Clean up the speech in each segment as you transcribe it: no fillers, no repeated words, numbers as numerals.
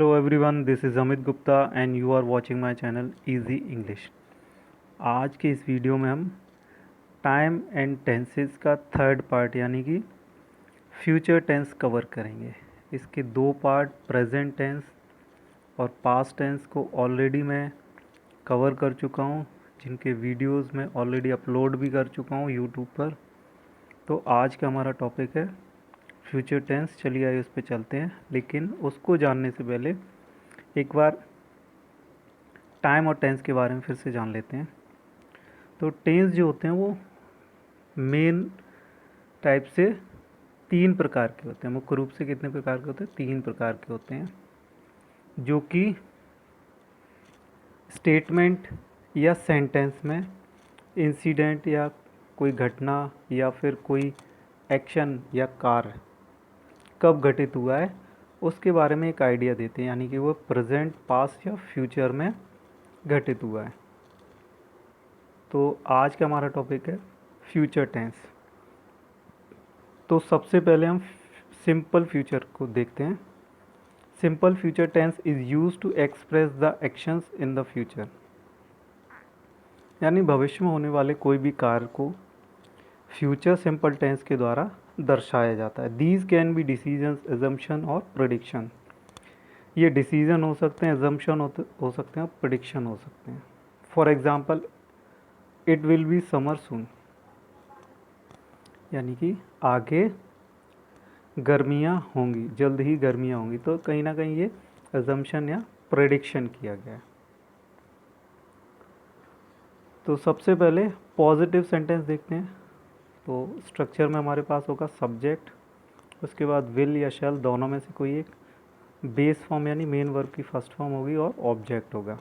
Hello everyone, this is Amit Gupta and you are watching my channel Easy English। आज के इस video में हम टाइम एंड टेंसेस का थर्ड पार्ट यानी कि फ्यूचर टेंस कवर करेंगे। इसके दो पार्ट प्रेजेंट टेंस और पास्ट टेंस को ऑलरेडी मैं कवर कर चुका हूँ, जिनके वीडियोस मैं ऑलरेडी अपलोड भी कर चुका हूँ यूट्यूब पर। तो आज का हमारा टॉपिक है फ्यूचर टेंस। चलिए आइए उस पर चलते हैं, लेकिन उसको जानने से पहले एक बार टाइम और टेंस के बारे में फिर से जान लेते हैं। तो टेंस जो होते हैं वो मेन टाइप से 3 प्रकार के होते हैं। मुख्य रूप से कितने प्रकार के होते हैं? 3 प्रकार के होते हैं, जो कि स्टेटमेंट या सेंटेंस में इंसिडेंट या कोई घटना या फिर कोई एक्शन या कार्य कब घटित हुआ है उसके बारे में एक आइडिया देते हैं, यानी कि वो प्रेजेंट, पास्ट या फ्यूचर में घटित हुआ है। तो आज का हमारा टॉपिक है फ्यूचर टेंस। तो सबसे पहले हम सिंपल फ्यूचर को देखते हैं। Simple future tense is use to express the actions in the future, यानी भविष्य में होने वाले कोई भी कार्य को फ्यूचर सिंपल टेंस के द्वारा दर्शाया जाता है। These can be decisions, assumption और प्रेडिक्शन। ये डिसीजन हो सकते हैं, एजम्पशन हो सकते हैं और प्रेडिक्शन हो सकते हैं। For example, it will be summer soon, यानी कि आगे गर्मियाँ होंगी, जल्द ही गर्मियाँ होंगी। तो कहीं ना कहीं ये अजम्पशन या प्रेडिक्शन किया गया है। तो सबसे पहले पॉजिटिव सेंटेंस देखते हैं। तो स्ट्रक्चर में हमारे पास होगा सब्जेक्ट, उसके बाद विल या शैल, दोनों में से कोई एक, बेस फॉर्म यानी मेन वर्ब की फर्स्ट फॉर्म होगी और ऑब्जेक्ट होगा।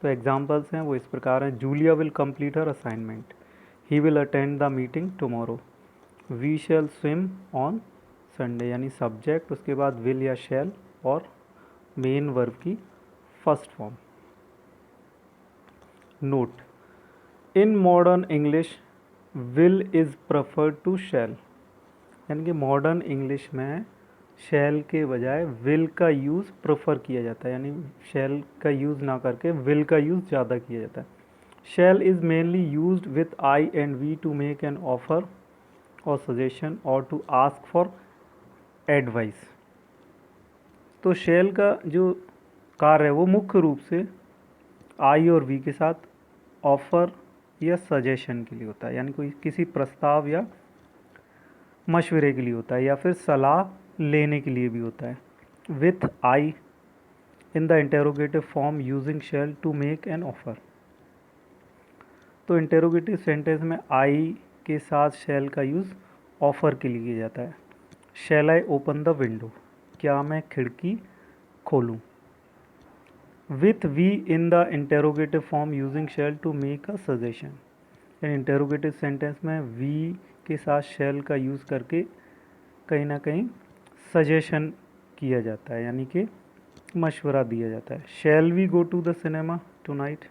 तो एग्जांपल्स हैं वो इस प्रकार हैं। Julia will complete her assignment, he will attend the meeting tomorrow, we shall swim on Sunday, यानी सब्जेक्ट, उसके बाद विल या शैल और मेन वर्ब की first form. Note, in modern English will is preferred to shall, यानी कि modern English में शैल के बजाय विल का यूज़ प्रेफर किया जाता है, यानी शैल का यूज़ ना करके विल का यूज़ ज़्यादा किया जाता है। Shall is mainly used with I and we to make an offer और सजेशन और टू आस्क फॉर एडवाइस। तो शैल का जो कार्य है वो मुख्य रूप से आई और वी के साथ ऑफर या सजेशन के लिए होता है, यानी कोई किसी प्रस्ताव या मशवरे के लिए होता है, या फिर सलाह लेने के लिए भी होता है। With I in the interrogative form using shall to make an offer. तो इंटेरोगेटिव सेंटेंस में आई के साथ शैल का यूज़ ऑफर के लिए किया जाता है। Shall I open the window, क्या मैं खिड़की खोलूँ। With we in the interrogative form using shall to make a suggestion, यानी इंटेरोगेटिव सेंटेंस में वी के साथ शैल का यूज़ करके कहीं ना कहीं सजेशन किया जाता है, यानी कि मशवरा दिया जाता है। Shall we go to the cinema tonight,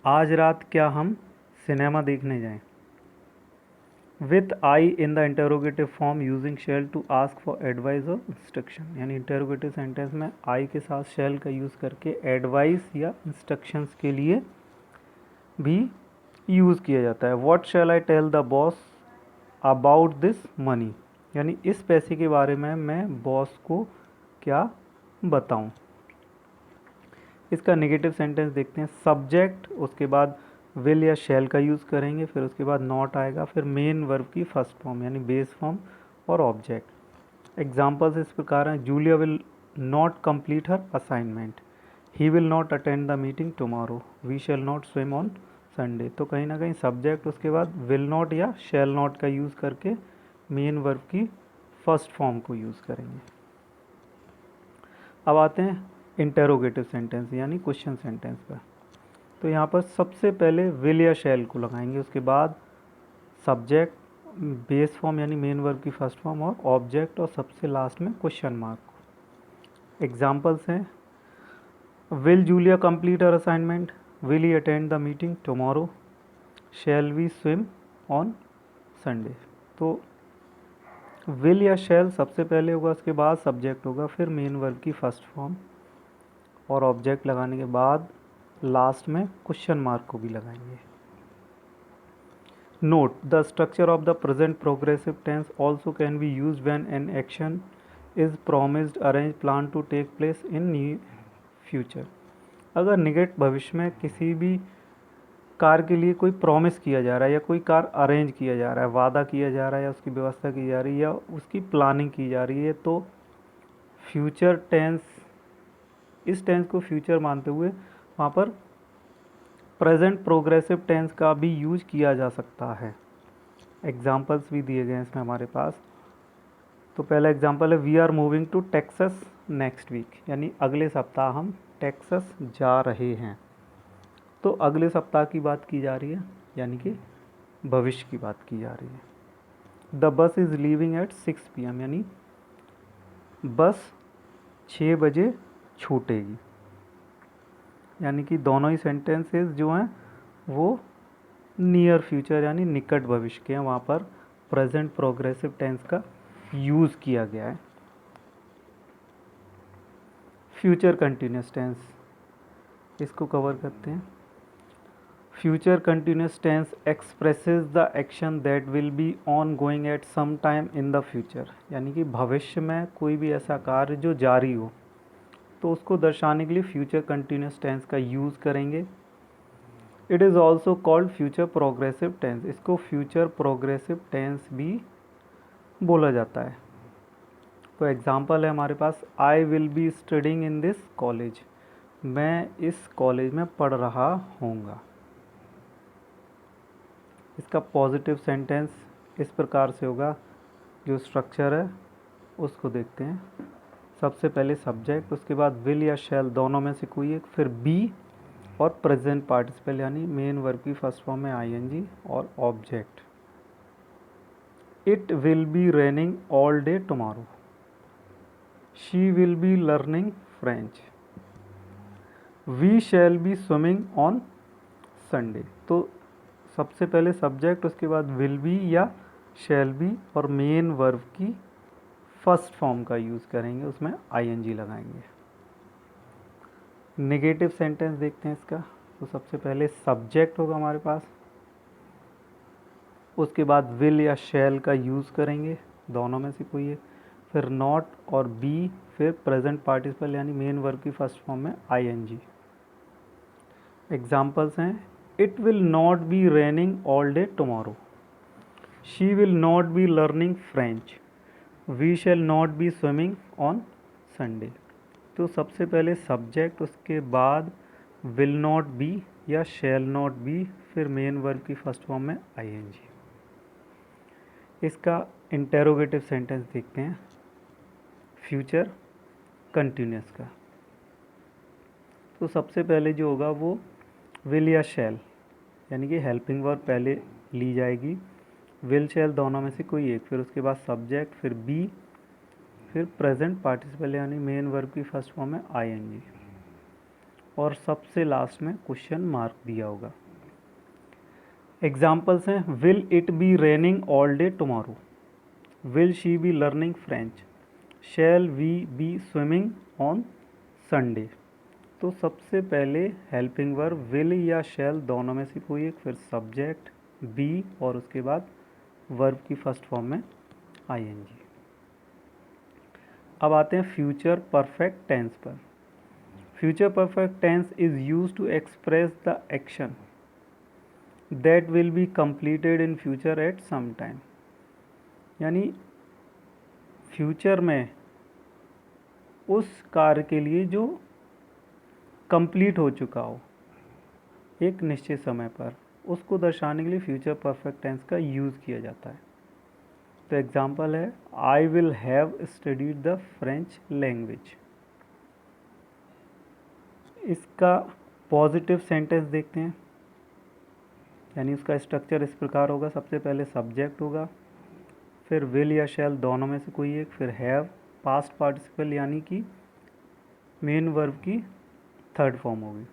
आज रात क्या हम सिनेमा देखने जाएं। With I in the interrogative form using shall to ask for advice और इंस्ट्रक्शन, यानी इंटेरोगेटिव सेंटेंस में आई के साथ शैल का यूज़ करके एडवाइस या इंस्ट्रक्शंस के लिए भी यूज़ किया जाता है। What shall I tell the boss about this money, यानी इस पैसे के बारे में मैं बॉस को क्या बताऊं। इसका नेगेटिव सेंटेंस देखते हैं। सब्जेक्ट, उसके बाद विल या शैल का यूज़ करेंगे, फिर उसके बाद नॉट आएगा, फिर मेन वर्ब की फर्स्ट फॉर्म यानी बेस फॉर्म और ऑब्जेक्ट। एग्जाम्पल्स इस प्रकार हैं। Julia will not complete her assignment, he will not attend the meeting tomorrow, we shall not swim on Sunday. तो कहीं ना कहीं सब्जेक्ट, उसके बाद विल नॉट या शैल नॉट का यूज़ करके मेन वर्ब की फर्स्ट फॉर्म को यूज़ करेंगे। अब आते हैं इंटेरोगेटिव सेंटेंस यानी क्वेश्चन सेंटेंस पर। तो यहाँ पर सबसे पहले विल या शैल को लगाएंगे, उसके बाद सब्जेक्ट, बेस फॉर्म यानी मेन वर्ब की फर्स्ट फॉर्म और ऑब्जेक्ट, और सबसे लास्ट में क्वेश्चन मार्क। एग्जाम्पल्स हैं। Will Julia complete her assignment, will he attend the meeting tomorrow, shall we swim on Sunday. तो विल या शैल सबसे पहले होगा, उसके बाद सब्जेक्ट होगा, फिर मेन वर्ब की फर्स्ट फॉर्म और ऑब्जेक्ट लगाने के बाद लास्ट में क्वेश्चन मार्क को भी लगाएंगे। Note the structure of the present progressive tense also can be use when an action is promised arrange plan to take place in new future. अगर निकट भविष्य में किसी भी कार के लिए कोई प्रॉमिस किया जा रहा है या कोई कार अरेंज किया जा रहा है, वादा किया जा रहा है या उसकी व्यवस्था की जा रही है या उसकी प्लानिंग की जा रही है, तो फ्यूचर टेंस, इस टेंस को फ्यूचर मानते हुए वहाँ पर प्रेजेंट प्रोग्रेसिव टेंस का भी यूज किया जा सकता है। एग्जाम्पल्स भी दिए गए हैं इसमें हमारे पास। तो पहला एग्जाम्पल है we are moving to Texas next week, यानी अगले सप्ताह हम टेक्सास जा रहे हैं। तो अगले सप्ताह की बात की जा रही है, यानी कि भविष्य की बात की जा रही है। The bus is leaving eight 6 PM, यानी बस 6 बजे छूटेगी। यानी कि दोनों ही सेंटेंसेस जो हैं वो नियर फ्यूचर यानी निकट भविष्य के हैं, वहाँ पर प्रेजेंट प्रोग्रेसिव टेंस का यूज़ किया गया है। फ्यूचर कंटिन्यूस टेंस, इसको कवर करते हैं। Future continuous tense expresses the action that will be ongoing at some time in the future, यानी कि भविष्य में कोई भी ऐसा कार्य जो जारी हो तो उसको दर्शाने के लिए फ्यूचर कंटिन्यूस टेंस का यूज़ करेंगे। It is also called future progressive tense, इसको फ्यूचर प्रोग्रेसिव टेंस भी बोला जाता है। तो एग्जाम्पल है हमारे पास I will be studying in this college, मैं इस कॉलेज में पढ़ रहा हूँगा। इसका पॉजिटिव सेंटेंस इस प्रकार से होगा, जो स्ट्रक्चर है उसको देखते हैं। सबसे पहले सब्जेक्ट, उसके बाद विल या शैल दोनों में से कोई एक, फिर बी और प्रेजेंट पार्टिसिपल यानी मेन वर्ब की फर्स्ट फॉर्म में ING और object. It will be raining all day tomorrow, she will be learning French, we shall be swimming on Sunday. तो सबसे पहले सब्जेक्ट, उसके बाद विल बी या शैल बी और मेन वर्ब की फर्स्ट फॉर्म का यूज़ करेंगे, उसमें ING लगाएंगे। नेगेटिव सेंटेंस देखते हैं इसका। तो सबसे पहले सब्जेक्ट होगा हमारे पास, उसके बाद विल या शैल का यूज़ करेंगे, दोनों में से कोई एक, फिर नॉट और बी, फिर प्रेजेंट पार्टिसिपल यानी मेन वर्ब की फर्स्ट फॉर्म में ING। एग्जाम्पल्स हैं it will not be raining all day tomorrow, she will not be learning French, we shall not be swimming on Sunday. तो सबसे पहले subject, उसके बाद विल नॉट बी या shall not B, फिर main verb की first form में ING। इसका इंटेरोगेटिव सेंटेंस देखते हैं फ्यूचर कंटिन्यूस का। तो सबसे पहले जो होगा वो विल या शैल, यानी कि हेल्पिंग वर्ब पहले ली जाएगी, विल शैल दोनों में से कोई एक, फिर उसके बाद सब्जेक्ट, फिर बी, फिर प्रेजेंट पार्टिसिपल यानी मेन वर्ब की फर्स्ट फॉर्म में ING और सबसे लास्ट में क्वेश्चन मार्क दिया होगा। एग्जाम्पल्स हैं will it be raining all day tomorrow, will she be learning French, shall we be swimming on Sunday. तो सबसे पहले हेल्पिंग वर्ब विल या शैल दोनों में से कोई एक, फिर सब्जेक्ट बी और उसके बाद वर्ब की फर्स्ट फॉर्म में ING। अब आते हैं फ्यूचर परफेक्ट टेंस पर। Future perfect tense is use to express the action that will be completed in future at some time, यानी फ्यूचर में उस कार्य के लिए जो कंप्लीट हो चुका हो एक निश्चित समय पर, उसको दर्शाने के लिए फ्यूचर परफेक्ट टेंस का यूज़ किया जाता है। तो एग्जाम्पल है I will have studied the French language. इसका पॉजिटिव सेंटेंस देखते हैं, यानी उसका स्ट्रक्चर इस प्रकार होगा, सबसे पहले सब्जेक्ट होगा, फिर विल या शैल दोनों में से कोई एक, फिर हैव पास्ट पार्टिसिपल यानी कि मेन वर्ब की थर्ड फॉर्म होगी।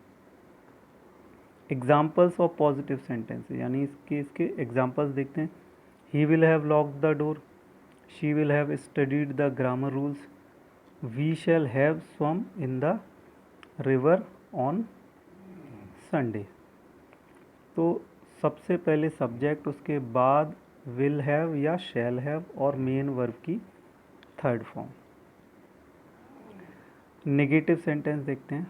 एग्जाम्पल्स ऑफ पॉजिटिव सेंटेंस, यानी इसके एग्जाम्पल्स देखते हैं। He will have locked the door, she will have studied the grammar rules, we shall have swum in the river on Sunday. तो सबसे पहले subject, उसके बाद विल हैव या शैल हैव और मेन वर्ब की थर्ड फॉर्म। नेगेटिव सेंटेंस देखते हैं।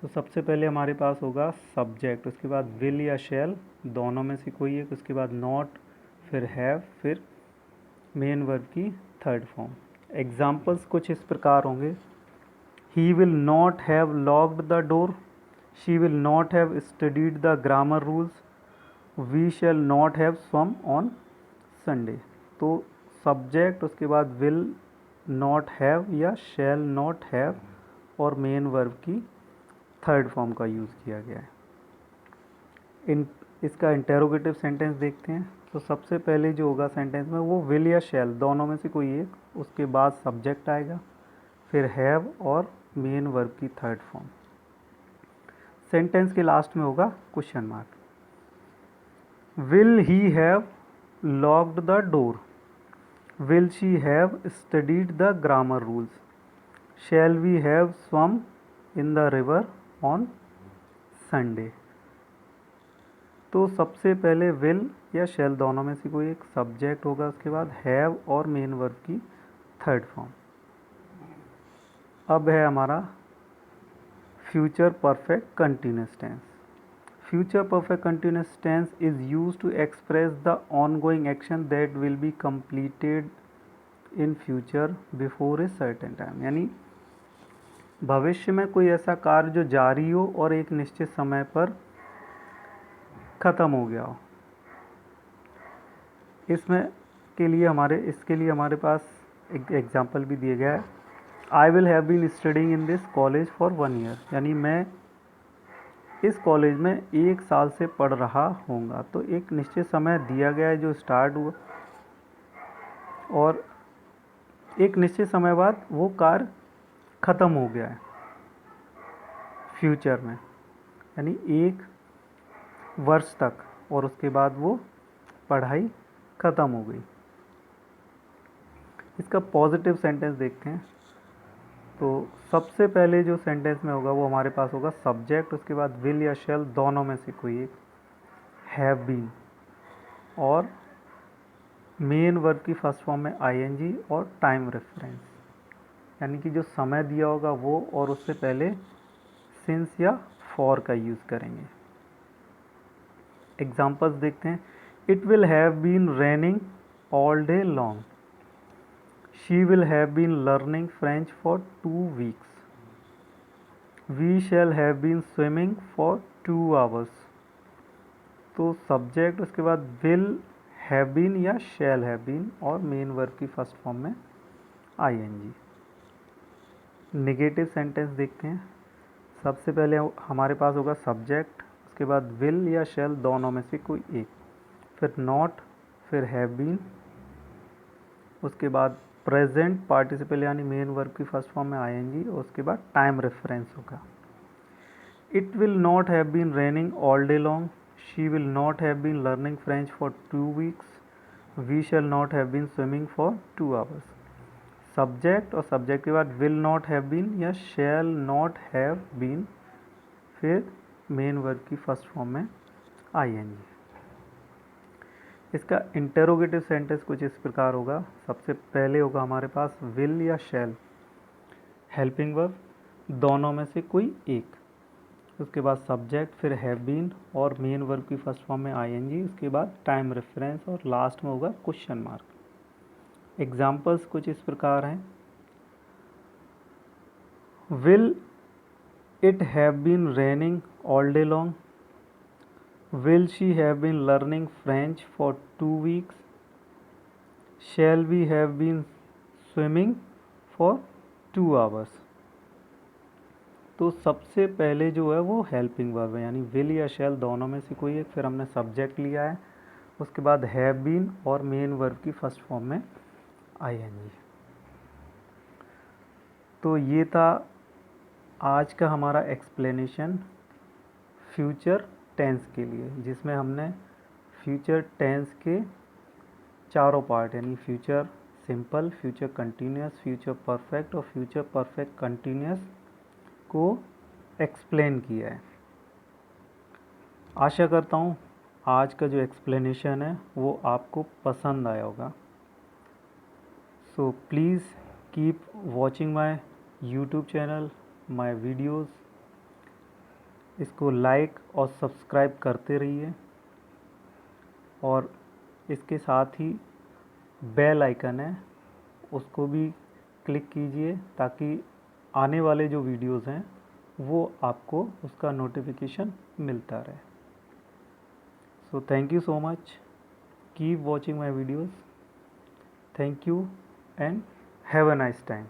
तो सबसे पहले हमारे पास होगा सब्जेक्ट, उसके बाद विल या शैल दोनों में से कोई एक, उसके बाद नॉट, फिर हैव, फिर मेन वर्ब की थर्ड फॉर्म। एग्जाम्पल्स कुछ इस प्रकार होंगे। He will not have locked the door, she will not have studied the grammar rules, we shall not have swum on Sunday. तो सब्जेक्ट, उसके बाद विल नॉट हैव या shall not have और main verb की third form का use किया गया है। इसका इंटेरोगेटिव सेंटेंस देखते हैं। तो सबसे पहले जो होगा सेंटेंस में वो विल या शैल दोनों में से कोई एक, उसके बाद सब्जेक्ट आएगा, फिर हैव और मेन वर्ब की थर्ड फॉर्म। सेंटेंस के लास्ट में होगा question mark. Will he have locked the door, will she have studied the grammar rules, shall we have swum in the river on Sunday. तो सबसे पहले will या शैल दोनों में से कोई एक सब्जेक्ट होगा, उसके बाद हैव और मेन वर्ब की थर्ड फॉर्म। अब है हमारा future perfect continuous tense. Future perfect continuous tense is used to express the ongoing action that will be completed in future before a certain time. यानी भविष्य में कोई ऐसा कार्य जो जारी हो और एक निश्चित समय पर ख़त्म हो गया हो। इसके लिए हमारे पास एक एग्जाम्पल भी दिया गया है। I will have been studying in this college for 1 year, यानी मैं इस कॉलेज में 1 साल से पढ़ रहा होऊंगा। तो एक निश्चित समय दिया गया है जो स्टार्ट हुआ और एक निश्चित समय बाद वो कार्य ख़त्म हो गया है फ्यूचर में, यानी 1 वर्ष तक, और उसके बाद वो पढ़ाई ख़त्म हो गई। इसका पॉजिटिव सेंटेंस देखते हैं। तो सबसे पहले जो सेंटेंस में होगा वो हमारे पास होगा सब्जेक्ट, उसके बाद विल या शैल दोनों में से कोई एक, हैव बीन, और मेन वर्ब की फर्स्ट फॉर्म में आईएनजी और टाइम रेफरेंस, यानी कि जो समय दिया होगा वो, और उससे पहले सिंस या फॉर का यूज़ करेंगे। एग्जाम्पल्स देखते हैं। It will have been raining all day long, she will have been learning French for 2 weeks, we shall have been swimming for 2 hours. तो सब्जेक्ट, उसके बाद विल हैव बीन या shall have been और main verb की first form में ING. Negative sentence देखते हैं। सबसे पहले हमारे पास होगा सब्जेक्ट, उसके बाद विल या शैल दोनों में से कोई एक, फिर नॉट, फिर हैव बीन, उसके बाद प्रेजेंट पार्टिसिपल यानी मेन वर्ब की फर्स्ट फॉर्म में आईएनजी, और उसके बाद टाइम रेफरेंस होगा। It will not have been raining all day long, she will not have been learning French for 2 weeks, we shall not have been swimming for 2 hours. Subject और subject के बाद will not have been या shall not have been, फिर main verb की first form में ING. इसका interrogative sentence कुछ इस प्रकार होगा। सबसे पहले होगा हमारे पास विल या शैल, हेल्पिंग वर्ब दोनों में से कोई एक, उसके बाद सब्जेक्ट, फिर हैव बीन और मेन वर्ब की फर्स्ट फॉर्म में आईएनजी, उसके बाद टाइम रेफरेंस और लास्ट में होगा क्वेश्चन मार्क। एग्जाम्पल्स कुछ इस प्रकार हैं। Will it have been raining all day long, will she have been learning French for 2 weeks, shall we have been swimming for 2 hours। तो सबसे पहले जो है वो हेल्पिंग वर्ब है, यानी विल या शैल दोनों में से कोई एक, फिर हमने सब्जेक्ट लिया है, उसके बाद हैव बीन और मेन वर्ब की फर्स्ट फॉर्म में आईएनजी। तो ये था आज का हमारा एक्सप्लेनेशन फ्यूचर टेंस के लिए, जिसमें हमने फ्यूचर टेंस के चारों पार्ट यानी future, simple, future continuous, future perfect और फ्यूचर परफेक्ट कंटिन्यूस को एक्सप्लेन किया है। आशा करता हूँ आज का जो एक्सप्लेनेशन है वो आपको पसंद आया होगा। So please keep watching my YouTube channel, my videos. इसको लाइक और सब्सक्राइब करते रहिए और इसके साथ ही बेल आइकन है उसको भी क्लिक कीजिए ताकि आने वाले जो वीडियोस हैं वो आपको उसका नोटिफिकेशन मिलता रहे। So thank you so much, keep watching my videos, thank you and have a nice time.